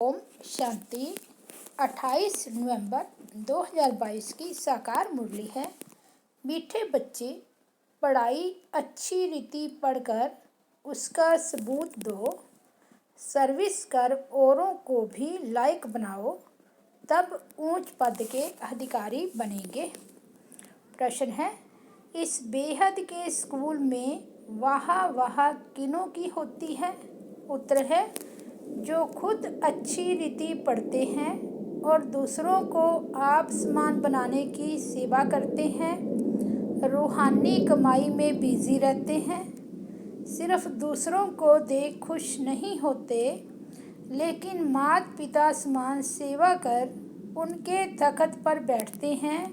ओम शांति। 28 नवंबर 2022 की साकार मुरली है। मीठे बच्चे, पढ़ाई अच्छी रीति पढ़कर उसका सबूत दो। सर्विस कर औरों को भी लायक बनाओ, तब ऊंच पद के अधिकारी बनेंगे। प्रश्न है, इस बेहद के स्कूल में वाह वाह किनों की होती है? उत्तर है, जो खुद अच्छी रीति पढ़ते हैं और दूसरों को आप समान बनाने की सेवा करते हैं, रूहानी कमाई में बिजी रहते हैं, सिर्फ दूसरों को देख खुश नहीं होते, लेकिन माता पिता समान सेवा कर उनके तख्त पर बैठते हैं।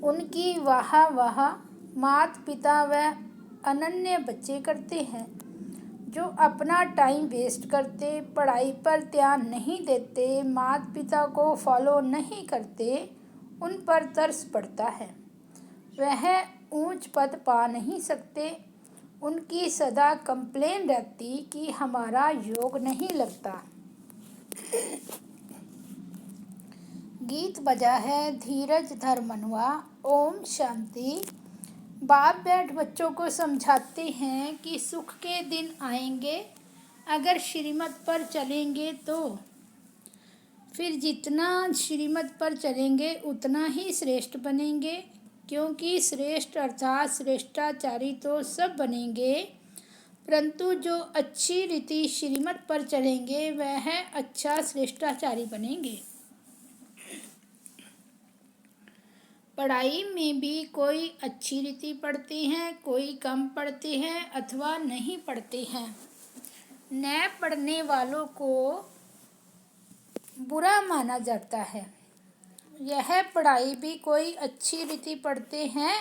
उनकी वाह वाह माता पिता व अनन्य बच्चे करते हैं, जो अपना टाइम वेस्ट करते, पढ़ाई पर ध्यान नहीं देते, माता पिता को फॉलो नहीं करते, उन पर तरस पड़ता है। वह ऊंच पद पा नहीं सकते। उनकी सदा कंप्लेन रहती कि हमारा योग नहीं लगता। गीत बजा है धीरज धर मनुआ। ओम शांति। बाप बैठ बच्चों को समझाते हैं कि सुख के दिन आएंगे अगर श्रीमत पर चलेंगे तो। फिर जितना श्रीमत पर चलेंगे उतना ही श्रेष्ठ बनेंगे, क्योंकि श्रेष्ठ अर्थात श्रेष्ठाचारी तो सब बनेंगे, परंतु जो अच्छी रीति श्रीमत पर चलेंगे वह अच्छा श्रेष्ठाचारी बनेंगे। पढ़ाई में भी कोई अच्छी रीति पढ़ते हैं, कोई कम पढ़ते हैं अथवा नहीं पढ़ते हैं। न पढ़ने वालों को बुरा माना जाता है। यह पढ़ाई भी कोई अच्छी रीति पढ़ते हैं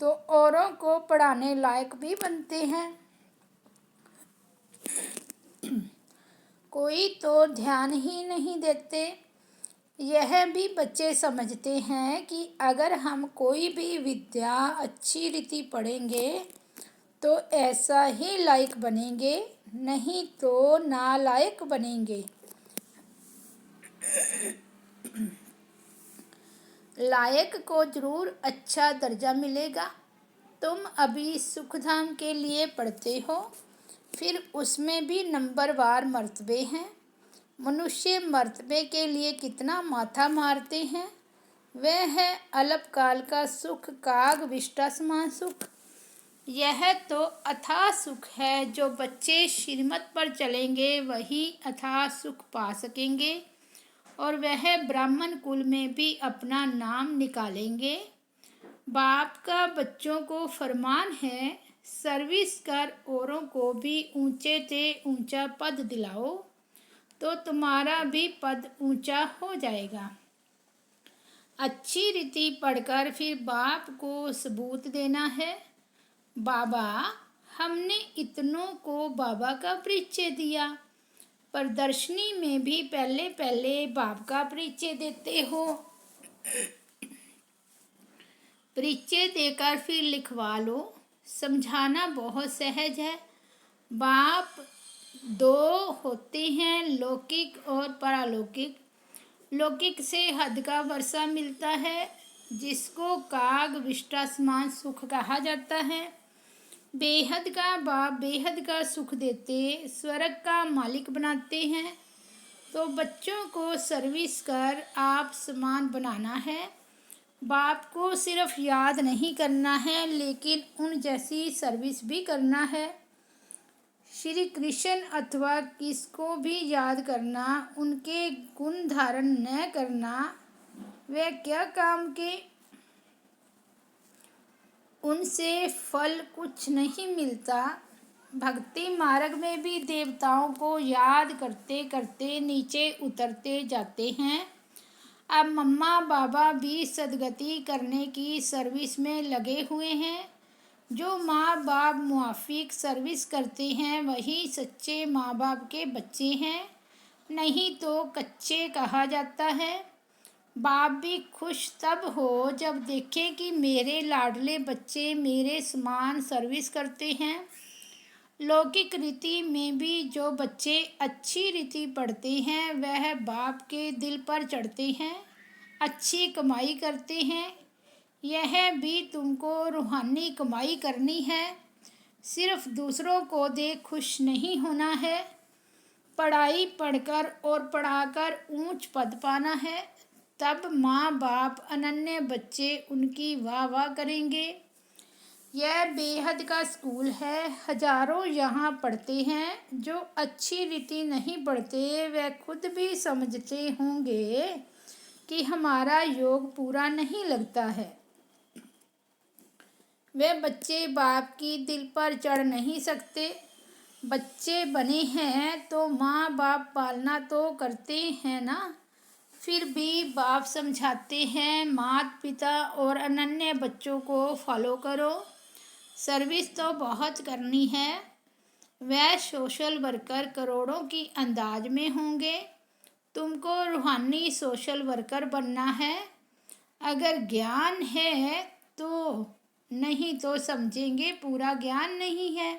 तो औरों को पढ़ाने लायक भी बनते हैं। कोई तो ध्यान ही नहीं देते। यह भी बच्चे समझते हैं कि अगर हम कोई भी विद्या अच्छी रीति पढ़ेंगे तो ऐसा ही लायक बनेंगे, नहीं तो नालायक बनेंगे। लायक को जरूर अच्छा दर्जा मिलेगा। तुम अभी सुखधाम के लिए पढ़ते हो, फिर उसमें भी नंबरवार मर्तबे हैं। मनुष्य मर्तबे के लिए कितना माथा मारते हैं। वह है अल्पकाल का सुख, काग विष्टा समान सुख। यह तो अथाह सुख है। जो बच्चे श्रीमत पर चलेंगे वही अथाह सुख पा सकेंगे और वह ब्राह्मण कुल में भी अपना नाम निकालेंगे। बाप का बच्चों को फरमान है, सर्विस कर औरों को भी ऊंचे से ऊंचा पद दिलाओ, तो तुम्हारा भी पद ऊंचा हो जाएगा। अच्छी रीति पढ़कर फिर बाप को सबूत देना है, बाबा हमने इतनों को बाबा का परिचय दिया। प्रदर्शनी में भी पहले पहले बाप का परिचय देते हो। परिचय देकर फिर लिखवा लो। समझाना बहुत सहज है। बाप दो होते हैं, लौकिक और परालौकिक। लौकिक से हद का वर्षा मिलता है, जिसको काग विष्टा समान सुख कहा जाता है। बेहद का बाप बेहद का सुख देते, स्वर्ग का मालिक बनाते हैं। तो बच्चों को सर्विस कर आप समान बनाना है। बाप को सिर्फ याद नहीं करना है, लेकिन उन जैसी सर्विस भी करना है। श्री कृष्ण अथवा किसको भी याद करना, उनके गुण धारण न करना, वे क्या काम के? उनसे फल कुछ नहीं मिलता। भक्ति मार्ग में भी देवताओं को याद करते करते नीचे उतरते जाते हैं। अब मम्मा बाबा भी सदगति करने की सर्विस में लगे हुए हैं। जो माँ बाप मुआफिक सर्विस करते हैं वही सच्चे माँ बाप के बच्चे हैं, नहीं तो कच्चे कहा जाता है। बाप भी खुश तब हो जब देखे कि मेरे लाडले बच्चे मेरे समान सर्विस करते हैं। लौकिक रीति में भी जो बच्चे अच्छी रीति पढ़ते हैं वह बाप के दिल पर चढ़ते हैं, अच्छी कमाई करते हैं। यह भी तुमको रूहानी कमाई करनी है, सिर्फ दूसरों को देख खुश नहीं होना है। पढ़ाई पढ़कर और पढ़ाकर ऊंच पद पाना है, तब माँ बाप अनन्य बच्चे उनकी वाह वाह करेंगे। यह बेहद का स्कूल है, हजारों यहाँ पढ़ते हैं। जो अच्छी रीति नहीं पढ़ते वह खुद भी समझते होंगे कि हमारा योग पूरा नहीं लगता है। वे बच्चे बाप की दिल पर चढ़ नहीं सकते। बच्चे बने हैं तो माँ बाप पालना तो करते हैं ना। फिर भी बाप समझाते हैं, माता पिता और अनन्य बच्चों को फॉलो करो। सर्विस तो बहुत करनी है। वह सोशल वर्कर करोड़ों की अंदाज में होंगे। तुमको रूहानी सोशल वर्कर बनना है। अगर ज्ञान है तो, नहीं तो समझेंगे पूरा ज्ञान नहीं है।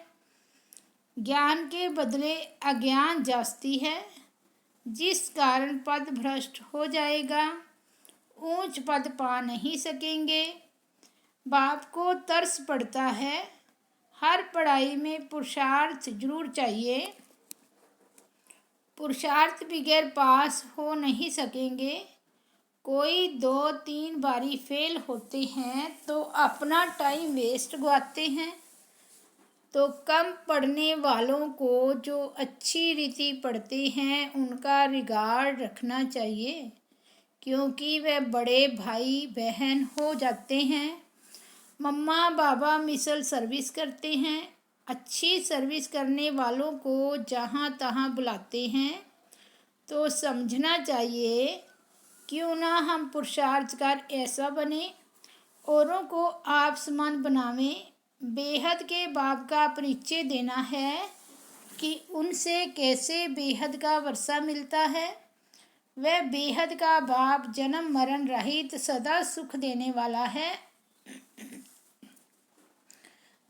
ज्ञान के बदले अज्ञान जास्ती है, जिस कारण पद भ्रष्ट हो जाएगा, ऊंच पद पा नहीं सकेंगे। बाप को तरस पड़ता है। हर पढ़ाई में पुरुषार्थ जरूर चाहिए। पुरुषार्थ बगैर पास हो नहीं सकेंगे। कोई 2-3 बारी फेल होते हैं तो अपना टाइम वेस्ट गवाते हैं। तो कम पढ़ने वालों को जो अच्छी रीति पढ़ते हैं उनका रिगार्ड रखना चाहिए, क्योंकि वे बड़े भाई बहन हो जाते हैं। मम्मा बाबा मिसल सर्विस करते हैं। अच्छी सर्विस करने वालों को जहाँ तहाँ बुलाते हैं, तो समझना चाहिए क्यों ना हम पुरुषार्थ कर ऐसा बने, औरों को आप समान बनावें। बेहद के बाप का परिचय देना है कि उनसे कैसे बेहद का वर्षा मिलता है। वह बेहद का बाप जन्म मरण रहित सदा सुख देने वाला है।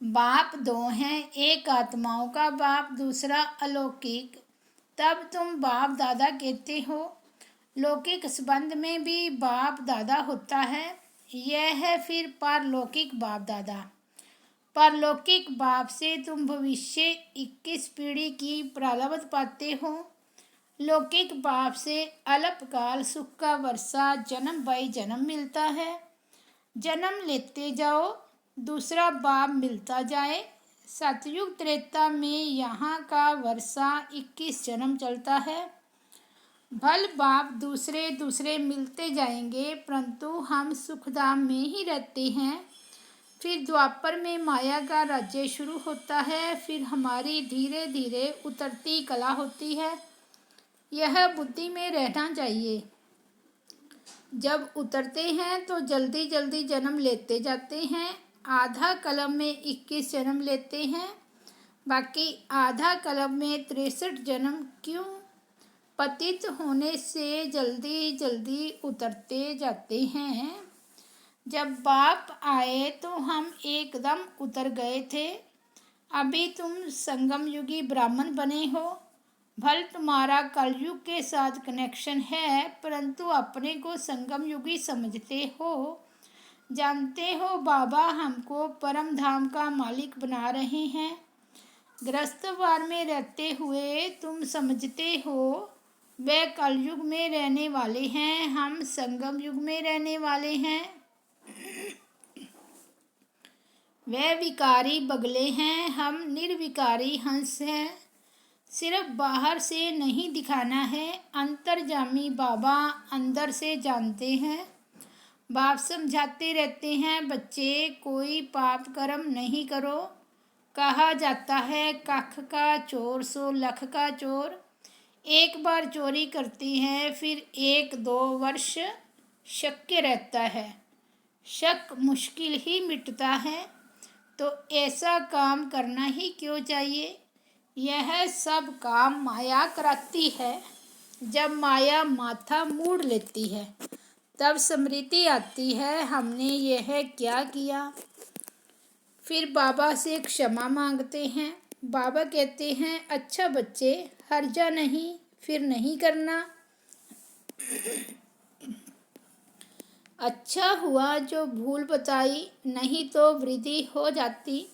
बाप 2 हैं, एक आत्माओं का बाप, दूसरा अलौकिक। तब तुम बाप दादा कहते हो। लौकिक संबंध में भी बाप दादा होता है। यह है फिर पारलौकिक बाप दादा। पारलौकिक बाप से तुम भविष्य 21 पीढ़ी की प्रारब्ध पाते हो। लौकिक बाप से अल्पकाल सुख का वर्षा जन्म बाई जन्म मिलता है। जन्म लेते जाओ, दूसरा बाप मिलता जाए। सतयुग त्रेता में यहाँ का वर्षा 21 जन्म चलता है। भल बाप दूसरे दूसरे मिलते जाएंगे, परंतु हम सुखधाम में ही रहते हैं। फिर द्वापर में माया का राज्य शुरू होता है। फिर हमारी धीरे धीरे उतरती कला होती है। यह बुद्धि में रहना चाहिए। जब उतरते हैं तो जल्दी जल्दी जन्म लेते जाते हैं। आधा कलम में 21 जन्म लेते हैं, बाकी आधा कलम में 63 जन्म क्यों? पतित होने से जल्दी जल्दी उतरते जाते हैं। जब बाप आए तो हम एकदम उतर गए थे। अभी तुम संगम युगी ब्राह्मण बने हो। भल तुम्हारा कलयुग के साथ कनेक्शन है, परंतु अपने को संगम युगी समझते हो। जानते हो बाबा हमको परम धाम का मालिक बना रहे हैं। गृहस्थवार में रहते हुए तुम समझते हो वे कलयुग में रहने वाले हैं, हम संगम युग में रहने वाले हैं। वे विकारी बगले हैं, हम निर्विकारी हंस हैं। सिर्फ बाहर से नहीं दिखाना है, अंतर्जामी बाबा अंदर से जानते हैं। बाप समझाते रहते हैं, बच्चे कोई पाप कर्म नहीं करो। कहा जाता है कख का चोर सो लख का चोर। एक बार चोरी करती हैं, फिर 1-2 वर्ष शक्य रहता है। शक मुश्किल ही मिटता है, तो ऐसा काम करना ही क्यों चाहिए। यह सब काम माया कराती है। जब माया माथा मोड़ लेती है तब स्मृति आती है, हमने यह क्या किया। फिर बाबा से क्षमा मांगते हैं। बाबा कहते हैं, अच्छा बच्चे, हर्जा नहीं, फिर नहीं करना। अच्छा हुआ जो भूल बताई, नहीं तो वृद्धि हो जाती।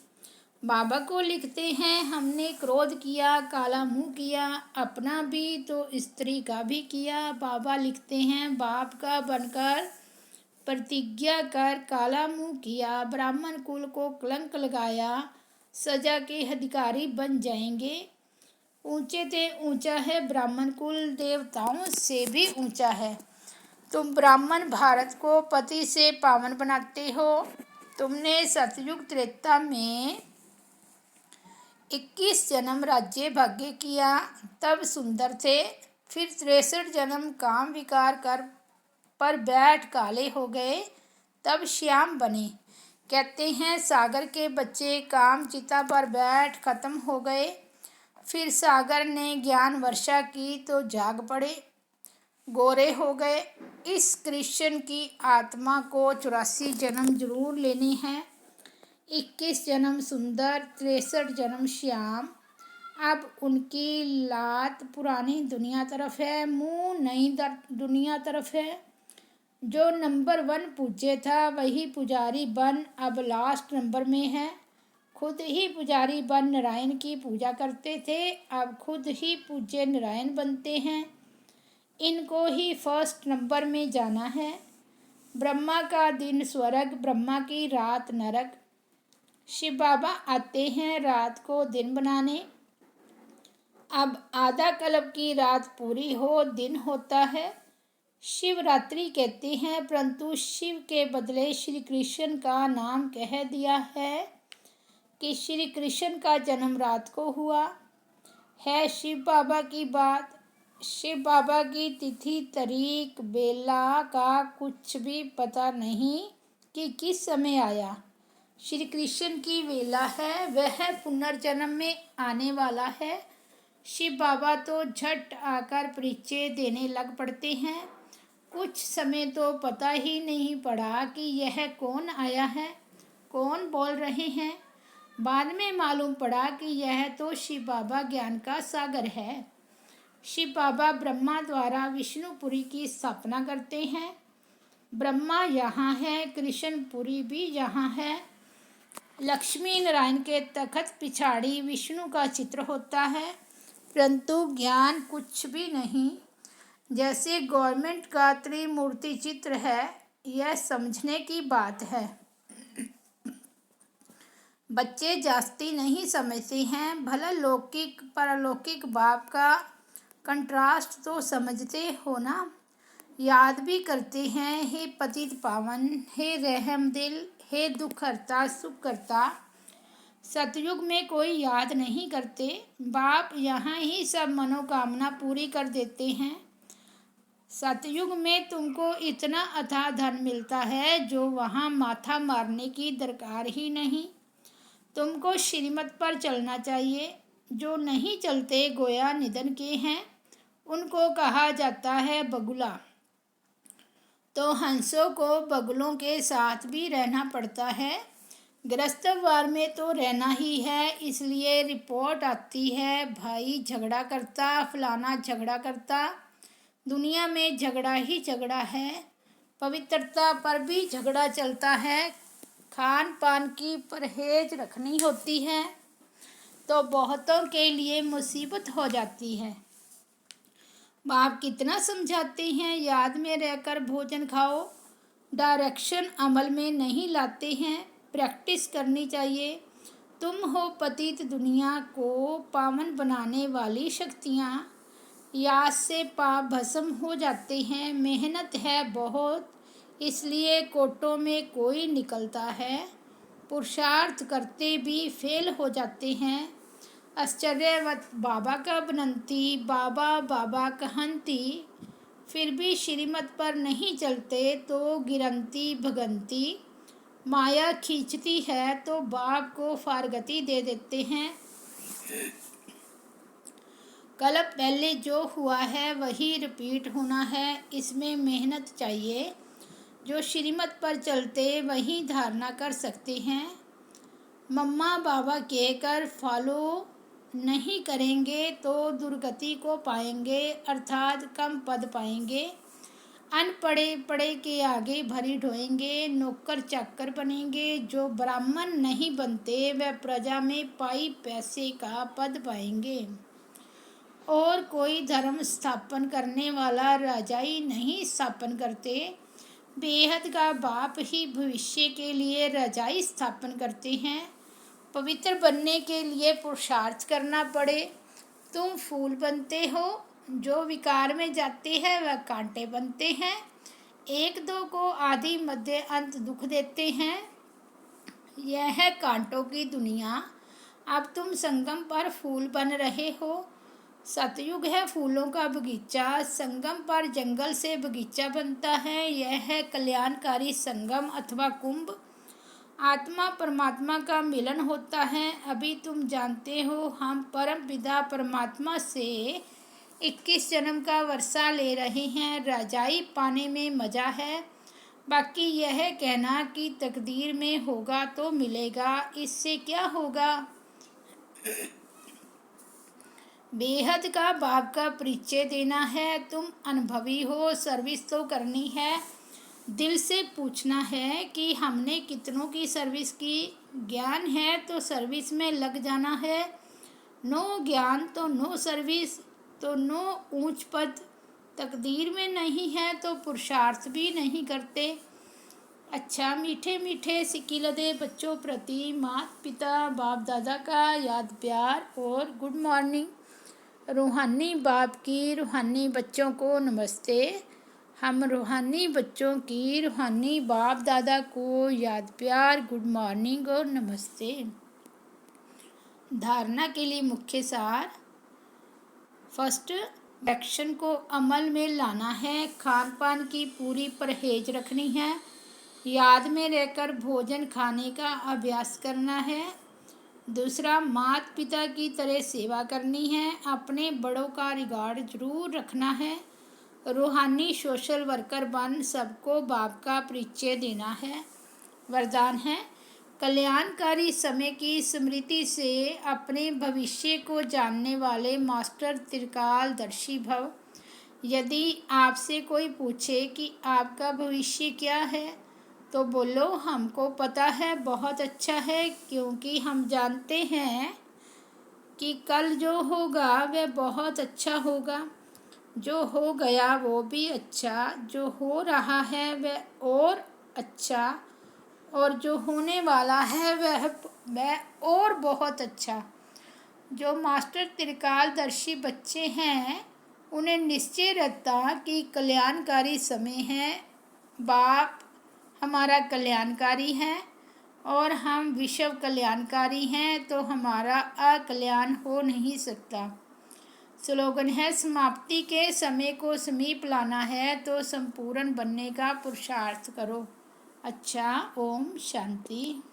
बाबा को लिखते हैं, हमने क्रोध किया, काला मुंह किया, अपना भी तो स्त्री का भी किया। बाबा लिखते हैं, बाप का बनकर प्रतिज्ञा कर काला मुंह किया, ब्राह्मण कुल को कलंक लगाया, सजा के अधिकारी बन जाएंगे। ऊंचे ते ऊंचा है ब्राह्मण कुल, देवताओं से भी ऊंचा है। तुम ब्राह्मण भारत को पति से पावन बनाते हो। तुमने सतयुग त्रेता में 21 जन्म राज्य भाग्य किया, तब सुंदर थे। फिर 63 जन्म काम विकार कर पर बैठ काले हो गए, तब श्याम बने। कहते हैं, सागर के बच्चे काम चिता पर बैठ खत्म हो गए। फिर सागर ने ज्ञान वर्षा की तो जाग पड़े, गोरे हो गए। इस कृष्ण की आत्मा को 84 जन्म जरूर लेने हैं। 21 जन्म सुंदर, 63 जन्म श्याम। अब उनकी लात पुरानी दुनिया तरफ है, मुंह नई दुनिया तरफ है। जो नंबर 1 पूज्य था वही पुजारी बन अब लास्ट नंबर में है। खुद ही पुजारी बन नारायण की पूजा करते थे, अब खुद ही पूज्य नारायण बनते हैं। इनको ही फर्स्ट नंबर में जाना है। ब्रह्मा का दिन स्वर्ग, ब्रह्मा की रात नरक। शिव बाबा आते हैं रात को दिन बनाने। अब आधा कल्प की रात पूरी हो दिन होता है। शिवरात्रि कहते हैं, परंतु शिव के बदले श्री कृष्ण का नाम कह दिया है कि श्री कृष्ण का जन्म रात को हुआ है। शिव बाबा की बात, शिव बाबा की तिथि तारीख बेला का कुछ भी पता नहीं कि किस समय आया। श्री कृष्ण की वेला है, वह पुनर्जन्म में आने वाला है। शिव बाबा तो झट आकर परिचय देने लग पड़ते हैं। कुछ समय तो पता ही नहीं पड़ा कि यह कौन आया है, कौन बोल रहे हैं। बाद में मालूम पड़ा कि यह तो शिव बाबा ज्ञान का सागर है। शिव बाबा ब्रह्मा द्वारा विष्णुपुरी की स्थापना करते हैं। ब्रह्मा यहाँ है, कृष्णपुरी भी यहाँ है। लक्ष्मी नारायण के तखत पिछाड़ी विष्णु का चित्र होता है, परंतु ज्ञान कुछ भी नहीं। जैसे गवर्नमेंट का त्रिमूर्ति चित्र है, यह समझने की बात है। बच्चे जास्ती नहीं समझते हैं, भला लौकिक परलौकिक बाप का कंट्रास्ट तो समझते हो ना। याद भी करते हैं, हे पतित पावन, हे रहम दिल, हे दुख हरता सुख करता। सतयुग में कोई याद नहीं करते, बाप यहाँ ही सब मनोकामना पूरी कर देते हैं। सतयुग में तुमको इतना अथाह धन मिलता है जो वहाँ माथा मारने की दरकार ही नहीं। तुमको श्रीमत पर चलना चाहिए। जो नहीं चलते गोया निधन के हैं, उनको कहा जाता है बगुला। तो हंसों को बगुलों के साथ भी रहना पड़ता है। गृहस्थवार में तो रहना ही है, इसलिए रिपोर्ट आती है, भाई झगड़ा करता, फलाना झगड़ा करता। दुनिया में झगड़ा ही झगड़ा है। पवित्रता पर भी झगड़ा चलता है। खान पान की परहेज रखनी होती है तो बहुतों के लिए मुसीबत हो जाती है। बाप कितना समझाते हैं, याद में रहकर भोजन खाओ। डायरेक्शन अमल में नहीं लाते हैं, प्रैक्टिस करनी चाहिए। तुम हो पतित दुनिया को पावन बनाने वाली शक्तियाँ। याद से पाप भस्म हो जाते हैं। मेहनत है बहुत, इसलिए कोटों में कोई निकलता है। पुरुषार्थ करते भी फेल हो जाते हैं। आश्चर्यवत बाबा का बनंती, बाबा बाबा कहंती, फिर भी श्रीमत पर नहीं चलते तो गिरंती भगंती। माया खींचती है तो बाप को फारगती दे देते हैं। कल पहले जो हुआ है वही रिपीट होना है, इसमें मेहनत चाहिए। जो श्रीमत पर चलते वही धारणा कर सकते हैं। मम्मा बाबा कहकर फॉलो नहीं करेंगे तो दुर्गति को पाएंगे, अर्थात कम पद पाएंगे। अनपढ़े पढ़े के आगे भरी ढोएंगे, नौकर चाकर बनेंगे। जो ब्राह्मण नहीं बनते वह प्रजा में पाई पैसे का पद पाएंगे। और कोई धर्म स्थापन करने वाला रजाई नहीं स्थापन करते। बेहद का बाप ही भविष्य के लिए रजाई स्थापन करते हैं। पवित्र बनने के लिए पुरुषार्थ करना पड़े। तुम फूल बनते हो, जो विकार में जाते हैं वह कांटे बनते हैं। एक दो को आदि मध्य अंत दुख देते हैं। यह है कांटों की दुनिया। अब तुम संगम पर फूल बन रहे हो। सतयुग है फूलों का बगीचा, संगम पर जंगल से बगीचा बनता है। यह है कल्याणकारी संगम अथवा कुंभ। आत्मा परमात्मा का मिलन होता है। अभी तुम जानते हो हम परम पिता परमात्मा से 21 जन्म का वर्षा ले रहे हैं। रजाई पाने में मज़ा है। बाकी यह कहना कि तकदीर में होगा तो मिलेगा, इससे क्या होगा। बेहद का बाप का परिचय देना है। तुम अनुभवी हो, सर्विस तो करनी है। दिल से पूछना है कि हमने कितनों की सर्विस की। ज्ञान है तो सर्विस में लग जाना है। नो ज्ञान तो नो सर्विस, तो नो ऊंच पद। तकदीर में नहीं है तो पुरुषार्थ भी नहीं करते। अच्छा, मीठे मीठे सिकिलदे बच्चों प्रति माता पिता बाप दादा का याद प्यार और गुड मॉर्निंग। रूहानी बाप की रूहानी बच्चों को नमस्ते। हम रूहानी बच्चों की रूहानी बाप दादा को याद प्यार, गुड मॉर्निंग और नमस्ते। धारणा के लिए मुख्य सार। फर्स्ट, एक्शन को अमल में लाना है। खान पान की पूरी परहेज रखनी है। याद में रहकर भोजन खाने का अभ्यास करना है। दूसरा, माता पिता की तरह सेवा करनी है। अपने बड़ों का रिगार्ड जरूर रखना है। रूहानी सोशल वर्कर बन सबको बाप का परिचय देना है। वरदान है, कल्याणकारी समय की स्मृति से अपने भविष्य को जानने वाले मास्टर त्रिकालदर्शी भव। यदि आपसे कोई पूछे कि आपका भविष्य क्या है तो बोलो हमको पता है, बहुत अच्छा है, क्योंकि हम जानते हैं कि कल जो होगा वह बहुत अच्छा होगा। जो हो गया वो भी अच्छा, जो हो रहा है वह और अच्छा, और जो होने वाला है वह और बहुत अच्छा। जो मास्टर त्रिकालदर्शी बच्चे हैं उन्हें निश्चय रहता कि कल्याणकारी समय है। बाप हमारा कल्याणकारी है और हम विश्व कल्याणकारी हैं, तो हमारा अकल्याण हो नहीं सकता। स्लोगन है, समाप्ति के समय को समीप लाना है तो संपूर्ण बनने का पुरुषार्थ करो। अच्छा, ओम शांति।